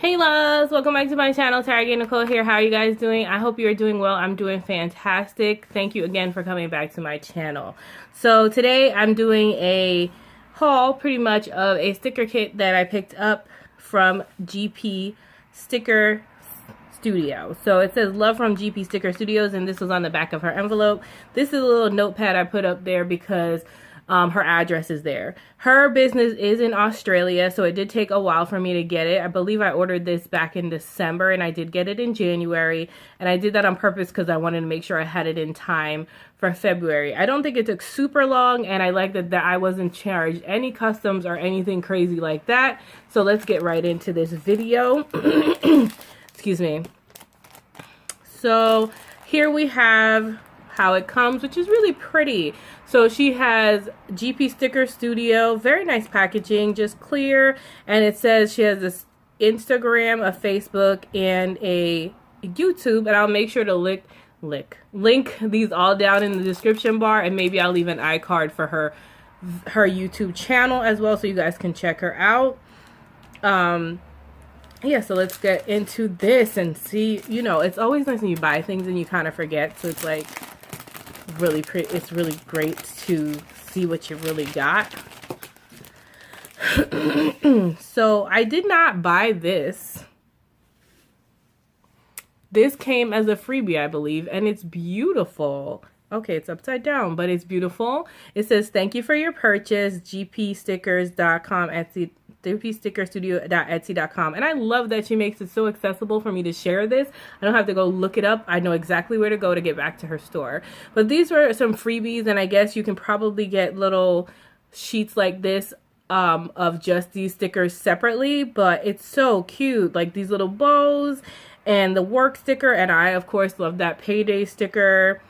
Hey loves, welcome back to my channel. Tara Nicole here. How are you guys doing? I hope you're doing well. I'm doing fantastic. Thank you again for coming back to my channel. So today I'm doing a haul pretty much of a sticker kit that I picked up from GP Sticker Studio. So it says love from GP Sticker Studios, and this was on the back of her envelope. This is a little notepad I put up there because her address is there. Her business is in Australia, so it did take a while for me to get it. I believe I ordered this back in December, and I did get it in January, and I did that on purpose because I wanted to make sure I had it in time for February. I don't think it took super long, and I like that I wasn't charged any customs or anything crazy like that. So let's get right into this video. Excuse me. So here we have how it comes, which is really pretty. So she has GP Sticker Studio, very nice packaging, just clear, and it says she has this Instagram, a Facebook, and a YouTube, and I'll make sure to link these all down in the description bar, and maybe I'll leave an iCard for her YouTube channel as well, so you guys can check her out. Yeah, so let's get into this and see. You know, it's always nice when you buy things and you kind of forget, so it's like really pretty. It's really great to see what you really got. So I did not buy this. This came as a freebie, I believe, and it's beautiful. Okay, it's upside down, but it's beautiful. It says, thank you for your purchase, gpstickers.com, gpstickerstudio.etsy.com. And I love that she makes it so accessible for me to share this. I don't have to go look it up. I know exactly where to go to get back to her store. But these were some freebies, and I guess you can probably get little sheets like this of just these stickers separately, but it's so cute. Like these little bows and the work sticker, and I, of course, love that payday sticker.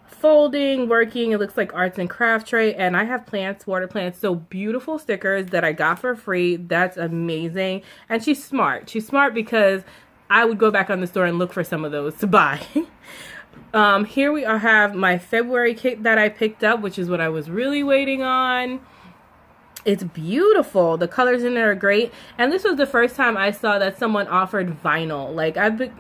Folding, working, it looks like arts and craft tray, and I have plants, water plants, so beautiful stickers that I got for free. That's amazing. And she's smart. She's smart because I would go back on the store and look for some of those to buy. Here we have my February kit that I picked up, which is what I was really waiting on. It's beautiful. The colors in there are great, and this was the first time I saw that someone offered vinyl. Like I've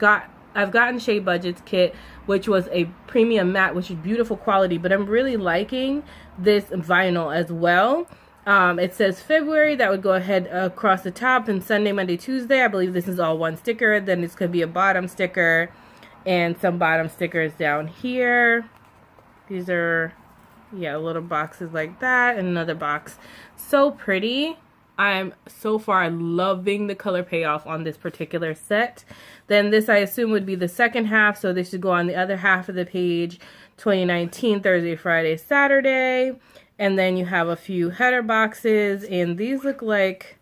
gotten Shea Budget's kit, which was a premium matte, which is beautiful quality, but I'm really liking this vinyl as well. It says February, that would go ahead across the top, and Sunday, Monday, Tuesday. I believe this is all one sticker. Then this could be a bottom sticker and some bottom stickers down here. These are, yeah, little boxes like that, and another box. So pretty. I'm so far loving the color payoff on this particular set. Then this, I assume, would be the second half, so this should go on the other half of the page. 2019, Thursday, Friday, Saturday. And then you have a few header boxes, and these look like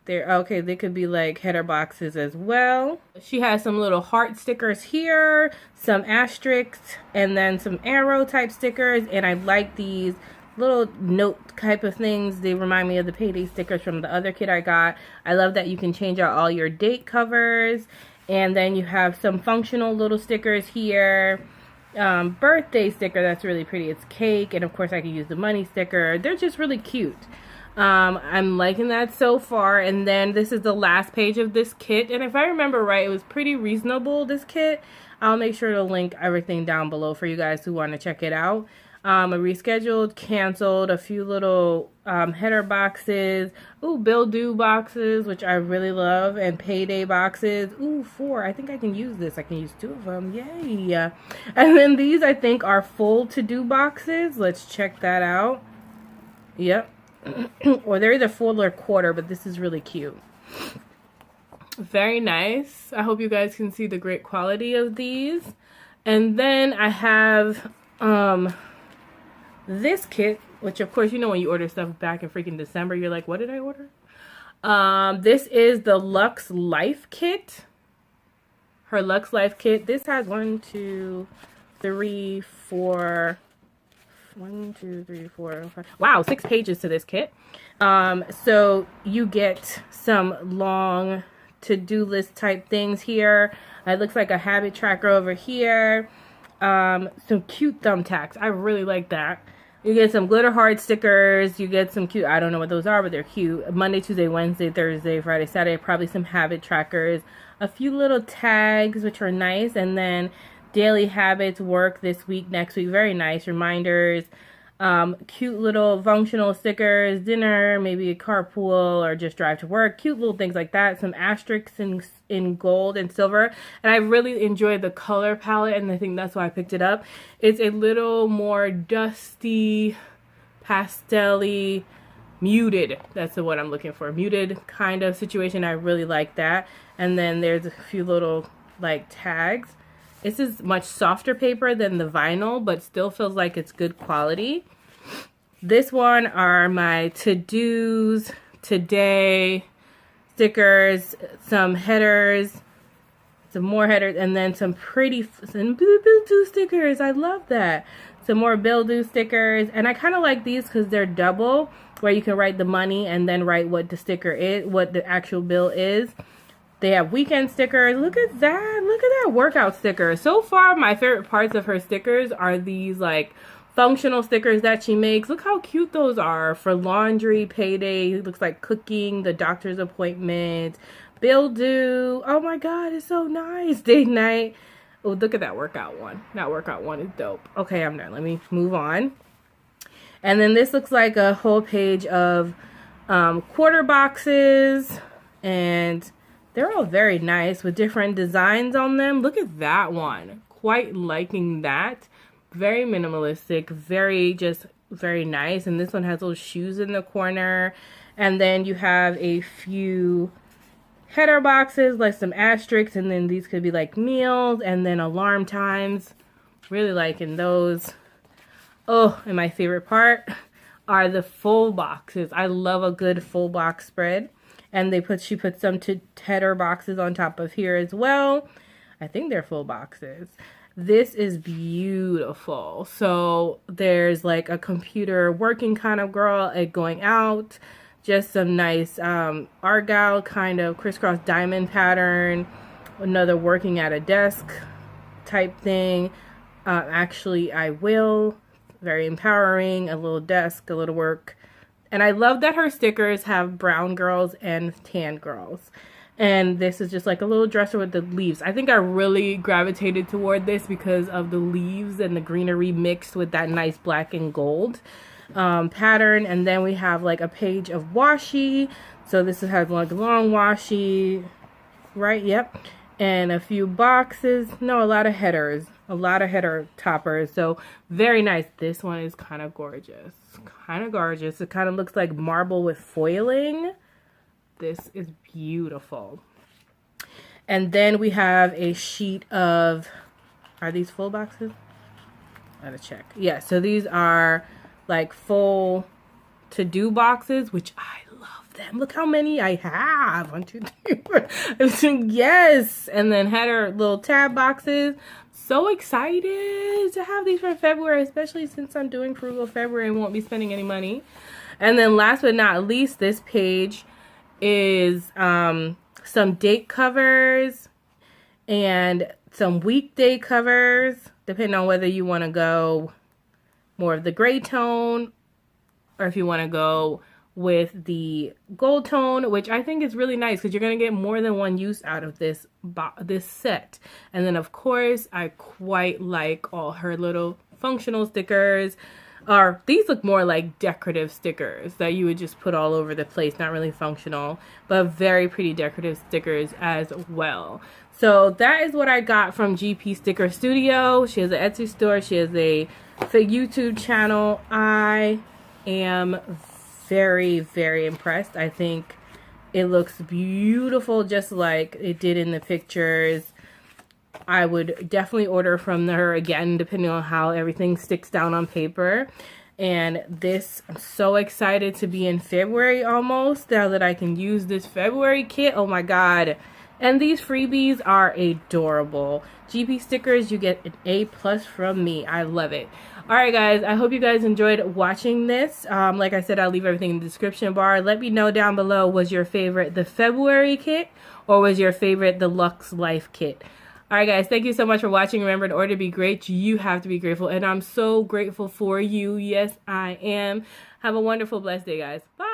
they're okay. They could be like header boxes as well. She has some little heart stickers here, some asterisks, and then some arrow type stickers, and I like these little note type of things. They remind me of the payday stickers from the other kit I got. I love that you can change out all your date covers. And then you have some functional little stickers here. Birthday sticker, that's really pretty. It's cake, and of course I can use the money sticker. They're just really cute. I'm liking that so far. And then this is the last page of this kit, and if I remember right, it was pretty reasonable, this kit. I'll make sure to link everything down below for you guys who want to check it out. A rescheduled, canceled, a few little header boxes, ooh, bill due boxes, which I really love, and payday boxes. Ooh, 4. I think I can use this. I can use 2 of them. Yay! And then these, I think, are full to-do boxes. Let's check that out. Yep. Or they're either full or quarter, but this is really cute. Very nice. I hope you guys can see the great quality of these. And then I have this kit, which of course, you know, when you order stuff back in freaking December, you're like, what did I order? This is the Luxe Life kit. Her Luxe Life kit. This has 1, 2, 3, 4. 1, 2, 3, 4, 5. Wow, 6 pages to this kit. So you get some long to-do list type things here. It looks like a habit tracker over here. Some cute thumbtacks. I really like that. You get some glitter heart stickers. You get some cute, I don't know what those are, but they're cute. Monday, Tuesday, Wednesday, Thursday, Friday, Saturday. Probably some habit trackers. A few little tags, which are nice. And then daily habits, work this week, next week. Very nice. Reminders. Cute little functional stickers, dinner, maybe a carpool or just drive to work, cute little things like that. Some asterisks in gold and silver, and I really enjoyed the color palette, and I think that's why I picked it up. It's a little more dusty, pastel-y, muted, that's the word I'm looking for, muted kind of situation. I really like that. And then there's a few little like tags. This is much softer paper than the vinyl, but still feels like it's good quality. This one are my to-dos, today stickers, some headers, some more headers, and then some bill-do stickers. I love that. Some more bill-do stickers, and I kind of like these because they're double, where you can write the money and then write what the sticker is, what the actual bill is. They have weekend stickers. Look at that. Look at that workout sticker. So far, my favorite parts of her stickers are these like functional stickers that she makes. Look how cute those are for laundry, payday. It looks like cooking, the doctor's appointment, bill due. Oh my God, it's so nice. Date night. Oh, look at that workout one. That workout one is dope. Okay, I'm done. Let me move on. And then this looks like a whole page of quarter boxes, and they're all very nice with different designs on them. Look at that one. Quite liking that. Very minimalistic, very nice. And this one has little shoes in the corner. And then you have a few header boxes, like some asterisks, and then these could be like meals and then alarm times. Really liking those. Oh, and my favorite part are the full boxes. I love a good full box spread. And she put some header boxes on top of here as well. I think they're full boxes. This is beautiful. So there's like a computer working kind of girl going out. Just some nice argyle kind of crisscross diamond pattern. Another working at a desk type thing. Actually, I will. Very empowering. A little desk, a little work. And I love that her stickers have brown girls and tan girls. And this is just like a little dresser with the leaves. I think I really gravitated toward this because of the leaves and the greenery mixed with that nice black and gold pattern. And then we have like a page of washi. So this has like long washi, right? Yep. And a few boxes. No, a lot of headers. A lot of header toppers. So very nice. This one is kind of gorgeous. Kind of gorgeous. It kind of looks like marble with foiling. This is beautiful. And then we have a sheet of, are these full boxes? I gotta check. Yeah, so these are like full to-do boxes, which I love them. Look how many I have. 1, 2, 3, 4. Yes. And then header little tab boxes. So excited to have these for February, especially since I'm doing frugal February and won't be spending any money. And then last but not least, this page is some date covers and some weekday covers, depending on whether you want to go more of the gray tone or if you want to go with the gold tone, which I think is really nice because you're going to get more than one use out of this set. And then of course I quite like all her little functional stickers. These look more like decorative stickers that you would just put all over the place, not really functional, but very pretty decorative stickers as well. So that is what I got from GP Sticker Studio. She has an Etsy store. She has a YouTube channel. I am very, very impressed. I think it looks beautiful just like it did in the pictures. I would definitely order from her again, depending on how everything sticks down on paper. And this, I'm so excited to be in February almost, now that I can use this February kit. Oh my God. And these freebies are adorable. GP stickers, you get an A+ from me. I love it. Alright guys, I hope you guys enjoyed watching this. Like I said, I'll leave everything in the description bar. Let me know down below, was your favorite the February kit or was your favorite the Luxe Life kit? All right, guys, thank you so much for watching. Remember, in order to be great, you have to be grateful. And I'm so grateful for you. Yes, I am. Have a wonderful, blessed day, guys. Bye.